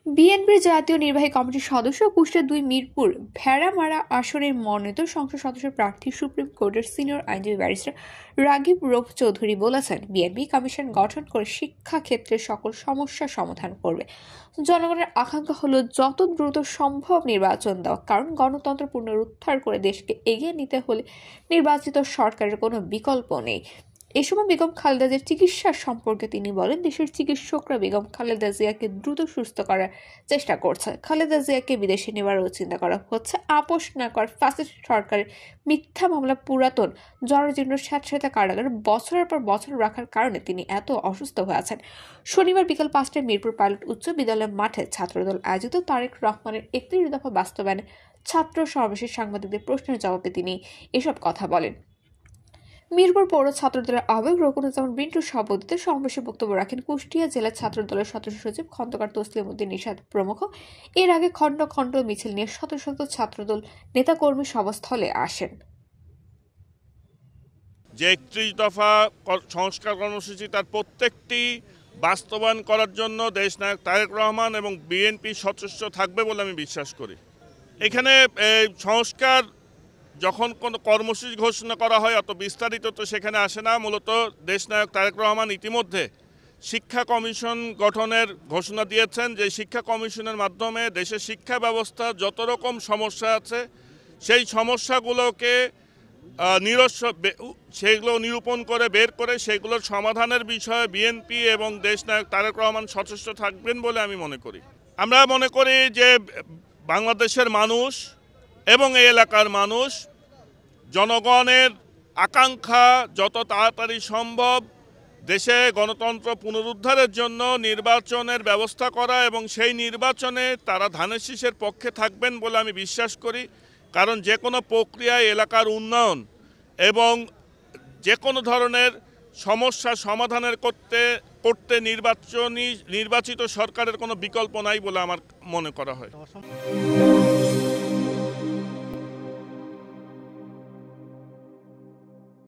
বিএনপির জাতীয় নির্বাহী কমিটির সদস্য কুষ্টিয়া ২ মিরপুর ভেড়ামারা আসনের মনোনীত সংসদ সদস্য প্রার্থী সুপ্রিম কোর্টের সিনিয়র আইনজীবী ব্যারিস্টার রাগিব রৌফ চৌধুরী বলেছেন, বিএনপি কমিশন গঠন করে শিক্ষা ক্ষেত্রে সকল সমস্যার সমাধান করবে। জনগণের আকাঙ্ক্ষা হলো যত দ্রুত সম্ভব নির্বাচন দেওয়া, কারণ গণতন্ত্র পুনরুদ্ধার করে দেশকে এগিয়ে নিতে হলে নির্বাচিত সরকারের কোনো বিকল্প নেই। এ সময় বেগম খালেদা জিয়ার চিকিৎসা সম্পর্কে তিনি বলেন, দেশের চিকিৎসকরা বেগম খালেদা জিয়াকে দ্রুত সুস্থ করার চেষ্টা করছে। খালেদা জিয়াকে বিদেশে নেওয়ারও চিন্তা করা হচ্ছে। আপোষ না করার ফ্যাসিস্ট সরকারের মিথ্যা মামলা, পুরাতন জরাজীর্ণ স্যাঁতসেঁতে কারাগারে বছরের পর বছর রাখার কারণে তিনি এত অসুস্থ হয়ে আছেন। শনিবার বিকাল ৫টায় মিরপুর পাইলট উচ্চ বিদ্যালয় মাঠে ছাত্রদল আয়োজিত তারেক রহমানের ৩১ দফা বাস্তবায়নে ছাত্র সমাবেশের সাংবাদিকদের প্রশ্নের জবাবে তিনি এসব কথা বলেন। মিরপুর পৌর ছাত্রদলের আহ্বায়ক রকুনুজ্জামান বিন্টুর সভাপতিত্বে সমাবেশে বক্তব্য রাখেন কুষ্টিয়া জেলা ছাত্রদলের সদস্য সচিব খন্দকার তসলিম উদ্দিন নিশাদ প্রমুখ। এর আগে খণ্ড খণ্ড মিছিল নিয়ে শত শত ছাত্রদল নেতাকর্মী সভাস্থলে আসেন। যে ৩১ দফা সংস্কার কর্মসূচি তার প্রত্যেকটি বাস্তবায়ন করার জন্য দেশনায়ক তারেক রহমান এবং বিএনপি সচেষ্ট থাকবে বলে আমি বিশ্বাস করি। এখানে সংস্কার যখন কোনো কর্মসূচি ঘোষণা করা হয় অত বিস্তারিত তো সেখানে আসে না। মূলত দেশনায়ক তারেক রহমান ইতিমধ্যে শিক্ষা কমিশন গঠনের ঘোষণা দিয়েছেন, যে শিক্ষা কমিশনের মাধ্যমে দেশের শিক্ষা ব্যবস্থা যত রকম সমস্যা আছে সেই সমস্যাগুলোকে সেগুলো নিরূপণ করে বের করে সেগুলোর সমাধানের বিষয়ে বিএনপি এবং দেশনায়ক তারেক রহমান সচেষ্ট থাকবেন বলে আমি মনে করি। আমরা মনে করি যে বাংলাদেশের মানুষ এবং এই এলাকার মানুষ জনগণের আকাঙ্ক্ষা যত তাড়াতাড়ি সম্ভব দেশে গণতন্ত্র পুনরুদ্ধারের জন্য নির্বাচনের ব্যবস্থা করা, এবং সেই নির্বাচনে তারা ধানের শীষের পক্ষে থাকবেন বলে আমি বিশ্বাস করি। কারণ যে কোনো প্রক্রিয়ায় এলাকার উন্নয়ন এবং যে কোনো ধরনের সমস্যা সমাধানের করতে নির্বাচিত সরকারের কোনো বিকল্প নাই বলে আমার মনে করা হয়।